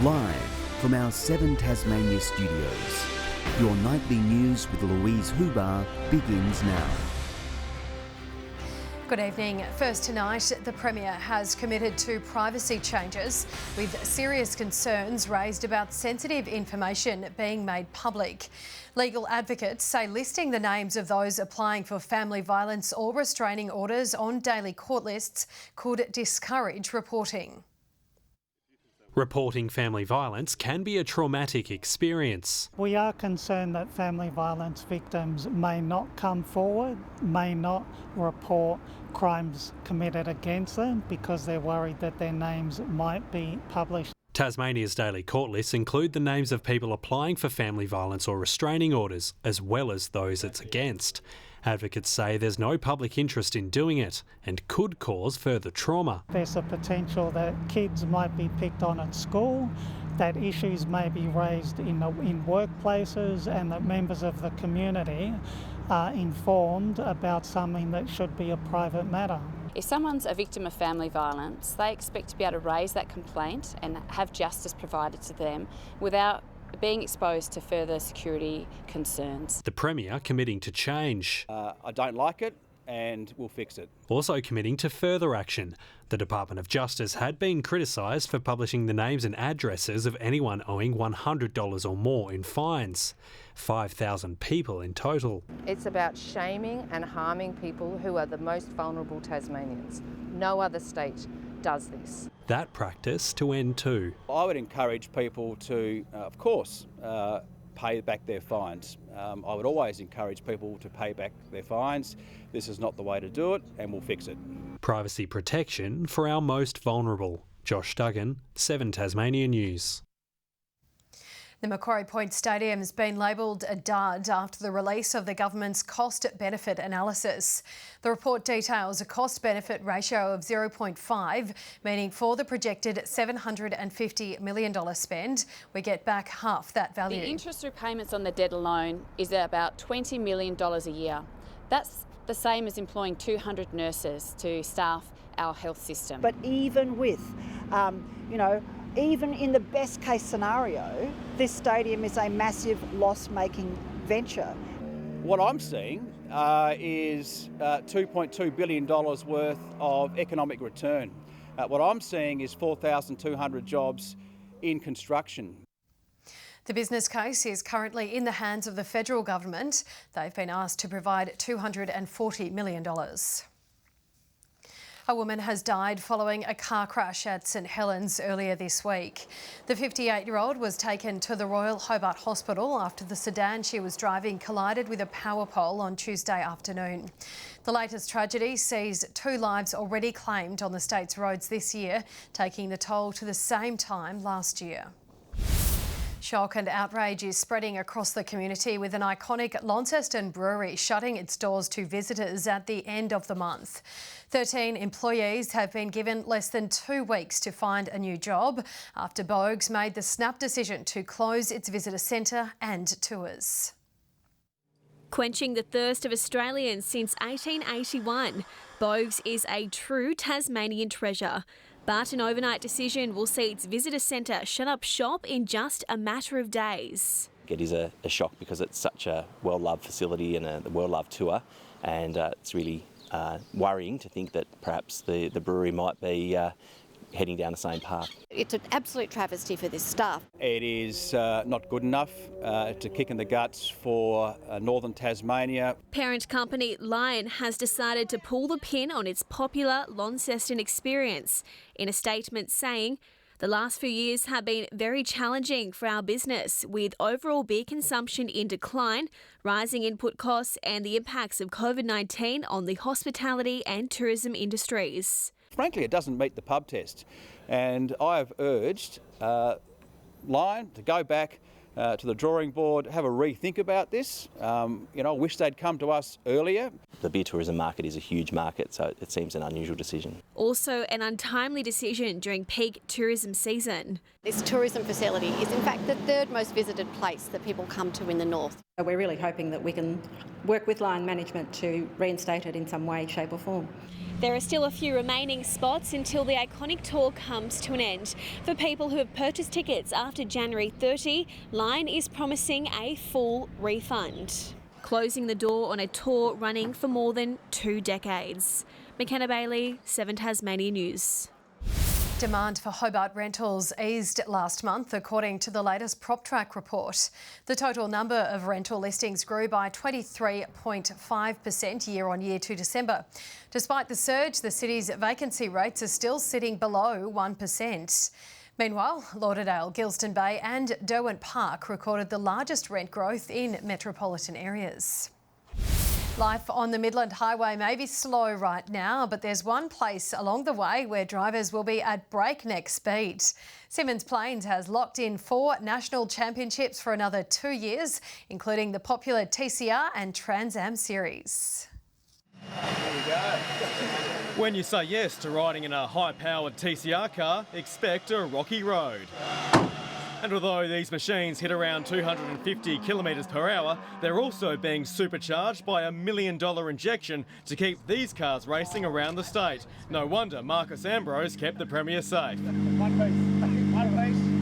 Live from our 7 Tasmania studios, your nightly news with Louise Hobart begins now. Good evening. First tonight, the Premier has committed to privacy changes with serious concerns raised about sensitive information being made public. Legal advocates say listing the names of those applying for family violence or restraining orders on daily court lists could discourage reporting. Reporting family violence can be a traumatic experience. We are concerned that family violence victims may not come forward, may not report crimes committed against them because they're worried that their names might be published. Tasmania's daily court lists include the names of people applying for family violence or restraining orders, as well as those it's against. Advocates say there's no public interest in doing it and could cause further trauma. There's a potential that kids might be picked on at school, that issues may be raised in workplaces, and that members of the community are informed about something that should be a private matter. If someone's a victim of family violence, they expect to be able to raise that complaint and have justice provided to them without being exposed to further security concerns. The Premier committing to change. I don't like it and we'll fix it. Also committing to further action. The Department of Justice had been criticised for publishing the names and addresses of anyone owing $100 or more in fines. 5,000 people in total. It's about shaming and harming people who are the most vulnerable Tasmanians. No other state does this. That practice to end too. I would encourage people to, of course, pay back their fines. I would always encourage people to pay back their fines. This is not the way to do it, and we'll fix it. Privacy protection for our most vulnerable. Josh Duggan, 7 Tasmania News. The Macquarie Point Stadium has been labelled a dud after the release of the government's cost-benefit analysis. The report details a cost-benefit ratio of 0.5, meaning for the projected $750 million spend, we get back half that value. The interest repayments on the debt alone is about $20 million a year. That's the same as employing 200 nurses to staff our health system. But even with, even in the best case scenario, this stadium is a massive loss-making venture. What I'm seeing is $2.2 billion worth of economic return. What I'm seeing is 4,200 jobs in construction. The business case is currently in the hands of the federal government. They've been asked to provide $240 million. A woman has died following a car crash at St Helens earlier this week. The 58-year-old was taken to the Royal Hobart Hospital after the sedan she was driving collided with a power pole on Tuesday afternoon. The latest tragedy sees 2 lives already claimed on the state's roads this year, taking the toll to the same time last year. Shock and outrage is spreading across the community with an iconic Launceston brewery shutting its doors to visitors at the end of the month. 13 employees have been given less than 2 weeks to find a new job after Bogues made the snap decision to close its visitor centre and tours. Quenching the thirst of Australians since 1881, Bogues is a true Tasmanian treasure. But an overnight decision will see its visitor centre shut up shop in just a matter of days. It is a shock because it's such a well-loved facility and a well-loved tour, and it's really worrying to think that perhaps the brewery might be heading down the same path. It's an absolute travesty for this staff. It is not good enough to kick in the guts for northern Tasmania. Parent company Lion has decided to pull the pin on its popular Launceston experience, in a statement saying, "The last few years have been very challenging for our business, with overall beer consumption in decline, rising input costs and the impacts of COVID-19 on the hospitality and tourism industries." Frankly, it doesn't meet the pub test, and I have urged Lion to go back to the drawing board, have a rethink about this. I wish they'd come to us earlier. The beer tourism market is a huge market, so it seems an unusual decision. Also an untimely decision during peak tourism season. This tourism facility is in fact the 3rd most visited place that people come to in the north. We're really hoping that we can work with Lion management to reinstate it in some way, shape or form. There are still a few remaining spots until the iconic tour comes to an end. For people who have purchased tickets after January 30, Lion is promising a full refund, closing the door on a tour running for more than 2 decades. McKenna Bailey, 7 Tasmania News. Demand for Hobart rentals eased last month, according to the latest PropTrack report. The total number of rental listings grew by 23.5% year on year to December. Despite the surge, the city's vacancy rates are still sitting below 1%. Meanwhile, Lauderdale, Gilston Bay and Derwent Park recorded the largest rent growth in metropolitan areas. Life on the Midland Highway may be slow right now, but there's one place along the way where drivers will be at breakneck speed. Simmons Plains has locked in 4 national championships for another 2 years, including the popular TCR and Trans Am series. There we go. When you say yes to riding in a high-powered TCR car, expect a rocky road. And although these machines hit around 250 kilometres per hour, they're also being supercharged by a $1 million injection to keep these cars racing around the state. No wonder Marcus Ambrose kept the Premier safe.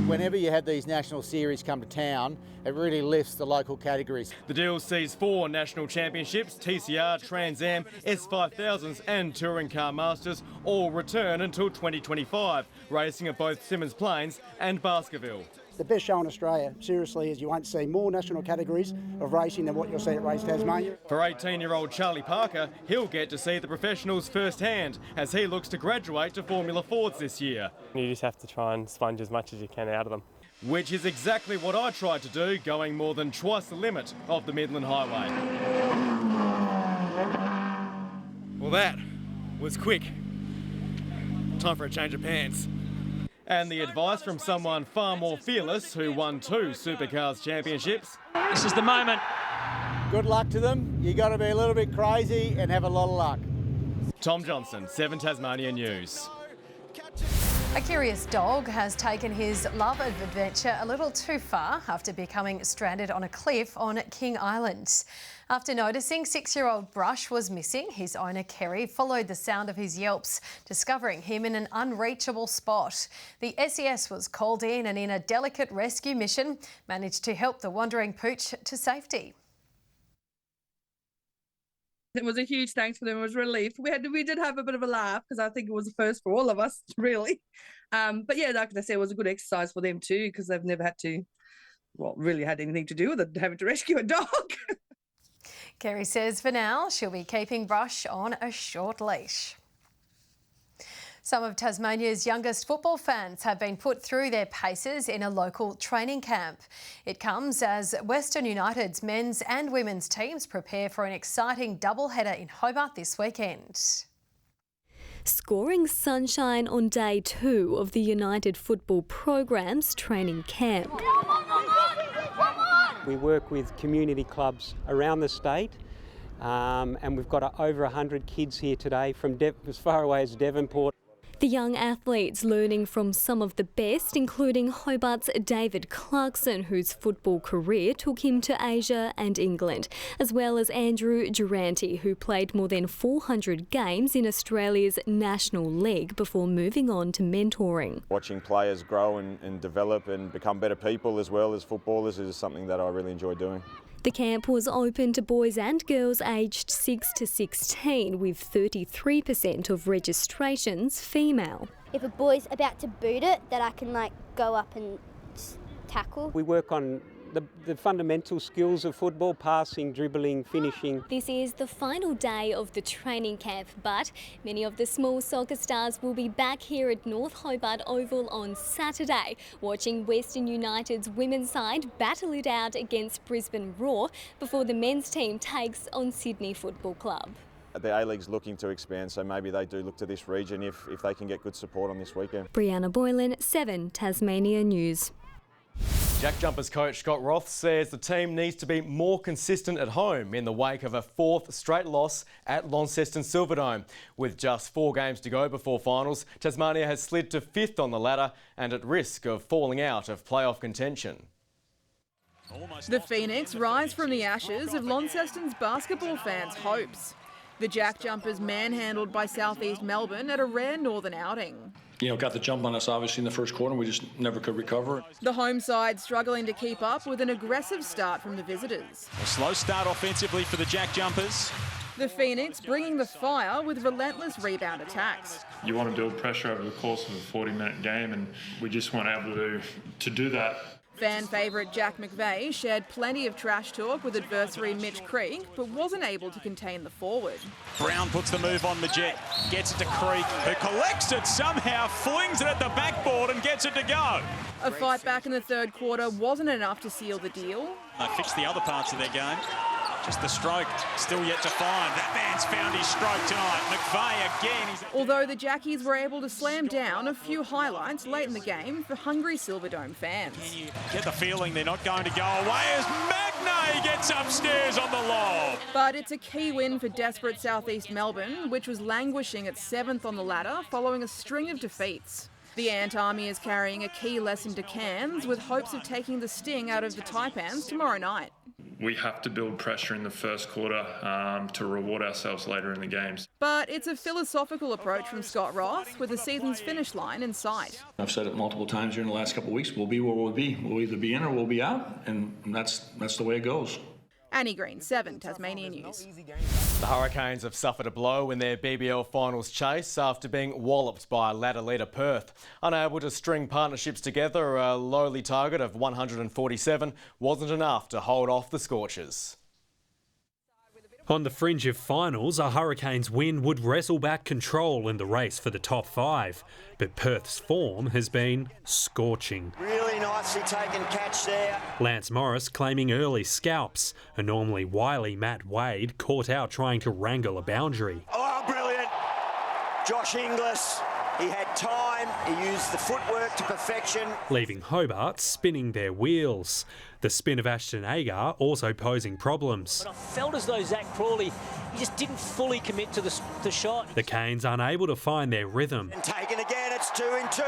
Whenever you have these national series come to town, it really lifts the local categories. The deal sees 4 national championships, TCR, Trans Am, S5000s and Touring Car Masters, all return until 2025, racing at both Simmons Plains and Baskerville. The best show in Australia, seriously, is you won't see more national categories of racing than what you'll see at Race Tasmania. For 18-year-old Charlie Parker, he'll get to see the professionals firsthand as he looks to graduate to Formula Fords this year. You just have to try and sponge as much as you can out of them. Which is exactly what I tried to do, going more than twice the limit of the Midland Highway. Well, that was quick. Time for a change of pants. And the advice from someone far more fearless who won 2 Supercars championships. This is the moment. Good luck to them. You got to be a little bit crazy and have a lot of luck. Tom Johnson, 7 Tasmania News. A curious dog has taken his love of adventure a little too far after becoming stranded on a cliff on King Island. After noticing 6-year-old Brush was missing, his owner Kerry followed the sound of his yelps, discovering him in an unreachable spot. The SES was called in and in a delicate rescue mission managed to help the wandering pooch to safety. It was a huge thanks for them. It was relief. We did have a bit of a laugh because I think it was the first for all of us, really. But yeah, like I said, it was a good exercise for them too because they've never had to, really had anything to do with it, having to rescue a dog. Kerry says for now she'll be keeping Brush on a short leash. Some of Tasmania's youngest football fans have been put through their paces in a local training camp. It comes as Western United's men's and women's teams prepare for an exciting doubleheader in Hobart this weekend. Scoring sunshine on day 2 of the United Football program's training camp. We work with community clubs around the state and we've got over 100 kids here today from as far away as Devonport. The young athletes learning from some of the best, including Hobart's David Clarkson, whose football career took him to Asia and England, as well as Andrew Durante, who played more than 400 games in Australia's National League before moving on to mentoring. Watching players grow and develop and become better people as well as footballers is something that I really enjoy doing. The camp was open to boys and girls aged 6 to 16, with 33% of registrations female. If a boy's about to boot it, that I can go up and tackle. We work on the fundamental skills of football: passing, dribbling, finishing. This is the final day of the training camp, but many of the small soccer stars will be back here at North Hobart Oval on Saturday, watching Western United's women's side battle it out against Brisbane Roar before the men's team takes on Sydney Football Club. The A-League's looking to expand, so maybe they do look to this region if they can get good support on this weekend. Brianna Boylan, 7 Tasmania News. Jack Jumpers coach Scott Roth says the team needs to be more consistent at home in the wake of a 4th straight loss at Launceston Silverdome. With just 4 games to go before finals, Tasmania has slid to 5th on the ladder and at risk of falling out of playoff contention. The Phoenix rise from the ashes of Launceston's basketball fans' hopes. The Jack Jumpers manhandled by South East Melbourne at a rare northern outing. Got the jump on us obviously in the first quarter and we just never could recover. The home side struggling to keep up with an aggressive start from the visitors. A slow start offensively for the Jack Jumpers. The Phoenix bringing the fire with relentless rebound attacks. You want to build pressure over the course of a 40-minute game, and we just weren't able to do that. Fan favourite Jack McVeigh shared plenty of trash talk with adversary Mitch Creek, but wasn't able to contain the forward. Brown puts the move on Majette, gets it to Creek, who collects it somehow, flings it at the backboard and gets it to go. A fight back in the third quarter wasn't enough to seal the deal. They fixed the other parts of their game. Just the stroke, still yet to find. That man's found his stroke tonight. McVeigh again. Although the Jackies were able to slam down a few highlights late in the game for hungry Silverdome fans. You get the feeling they're not going to go away as Magnay gets upstairs on the lob. But it's a key win for desperate South East Melbourne, which was languishing at 7th on the ladder following a string of defeats. The Ant Army is carrying a key lesson to Cairns with hopes of taking the sting out of the Taipans tomorrow night. We have to build pressure in the first quarter to reward ourselves later in the games. But it's a philosophical approach from Scott Ross with the season's finish line in sight. I've said it multiple times during the last couple of weeks, we'll be where we'll be. We'll either be in or we'll be out, and that's the way it goes. Annie Green, 7 Tasmania News. The Hurricanes have suffered a blow in their BBL finals chase after being walloped by ladder leader Perth. Unable to string partnerships together, a lowly target of 147 wasn't enough to hold off the Scorchers. On the fringe of finals, a Hurricanes win would wrestle back control in the race for the top 5. But Perth's form has been scorching. Really nicely taken catch there. Lance Morris claiming early scalps. A normally wily Matt Wade caught out trying to wrangle a boundary. Oh, brilliant. Josh Inglis. He had time, he used the footwork to perfection. Leaving Hobart spinning their wheels. The spin of Ashton Agar also posing problems. But I felt as though Zach Crawley, he just didn't fully commit to the shot. The Canes unable to find their rhythm. And taken again, it's 2 and 2.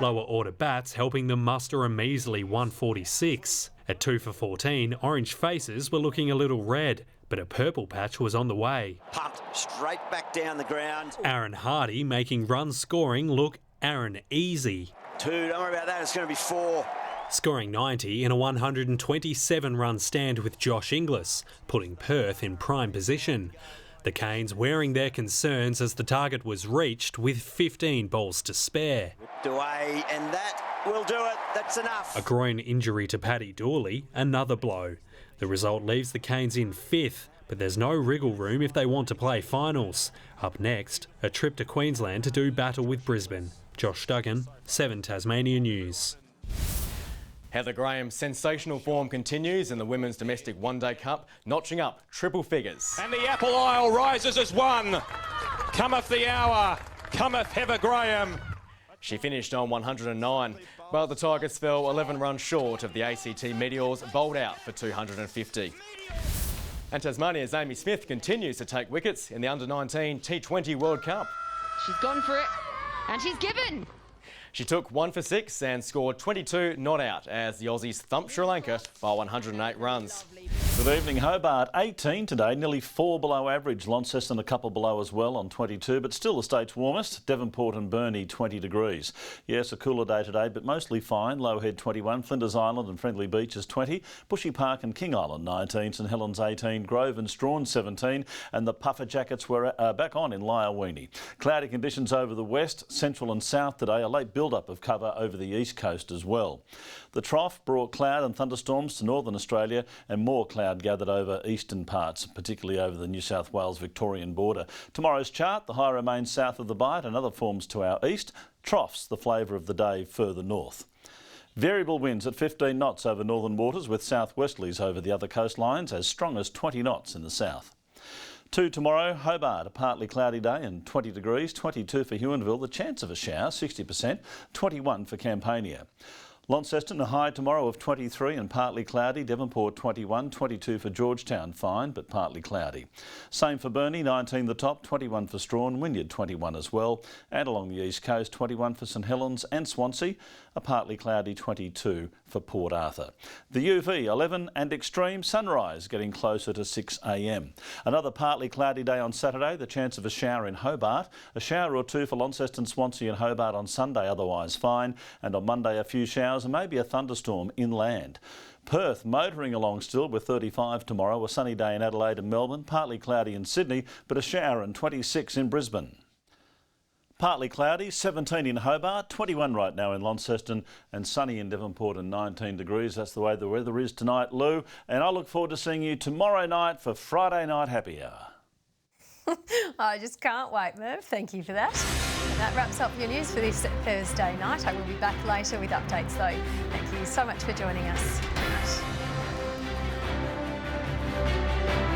Lower order bats helping them muster a measly 146. At 2 for 14, Orange faces were looking a little red, but a purple patch was on the way. Pumped straight back down the ground. Aaron Hardy making run scoring look Aaron easy. 2, don't worry about that, it's going to be 4. Scoring 90 in a 127-run stand with Josh Inglis, putting Perth in prime position. The Canes wearing their concerns as the target was reached with 15 balls to spare. Whipped away, and that will do it. That's enough. A groin injury to Paddy Dooley, another blow. The result leaves the Canes in 5th, but there's no wriggle room if they want to play finals. Up next, a trip to Queensland to do battle with Brisbane. Josh Duggan, 7 Tasmania News. Heather Graham's sensational form continues in the Women's Domestic One Day Cup, notching up triple figures. And the Apple Isle rises as one. Cometh the hour, cometh Heather Graham. She finished on 109, but the Tigers fell 11 runs short of the ACT Meteors, bowled out for 250. And Tasmania's Amy Smith continues to take wickets in the Under-19 T20 World Cup. She's gone for it, and she's given. She took 1 for 6 and scored 22 not out as the Aussies thumped Sri Lanka by 108 runs. Good evening. Hobart 18 today, nearly 4 below average. Launceston a couple below as well on 22, but still the state's warmest. Devonport and Burnie 20 degrees. Yes, a cooler day today, but mostly fine. Lowhead 21, Flinders Island and Friendly Beaches 20, Bushy Park and King Island 19, St Helens 18, Grove and Strawn 17, and the puffer jackets were back on in Lyawini. Cloudy conditions over the west, central and south today. A late build-up of cover over the east coast as well. The trough brought cloud and thunderstorms to northern Australia and more cloud gathered over eastern parts, particularly over the New South Wales-Victorian border. Tomorrow's chart, the high remains south of the Bight and other forms to our east. Troughs, the flavour of the day further north. Variable winds at 15 knots over northern waters with southwesterlies over the other coastlines, as strong as 20 knots in the south. 2 tomorrow, Hobart, a partly cloudy day and 20 degrees, 22 for Huonville, the chance of a shower, 60%, 21 for Campania. Launceston, a high tomorrow of 23 and partly cloudy. Devonport 21, 22 for Georgetown, fine but partly cloudy. Same for Burnie, 19 the top, 21 for Strawn, Wynyard 21 as well. And along the east coast, 21 for St Helens and Swansea. a partly cloudy 22 for Port Arthur. The UV 11 and extreme sunrise getting closer to 6 a.m. Another partly cloudy day on Saturday, the chance of a shower in Hobart. A shower or two for Launceston, Swansea and Hobart on Sunday, otherwise fine. And on Monday a few showers and maybe a thunderstorm inland. Perth motoring along still with 35 tomorrow, a sunny day in Adelaide and Melbourne, partly cloudy in Sydney, but a shower and 26 in Brisbane. Partly cloudy, 17 in Hobart, 21 right now in Launceston and sunny in Devonport and 19 degrees. That's the way the weather is tonight, Lou. And I look forward to seeing you tomorrow night for Friday Night Happy Hour. I just can't wait, Merv. Thank you for that. And that wraps up your news for this Thursday night. I will be back later with updates though. Thank you so much for joining us. Good night.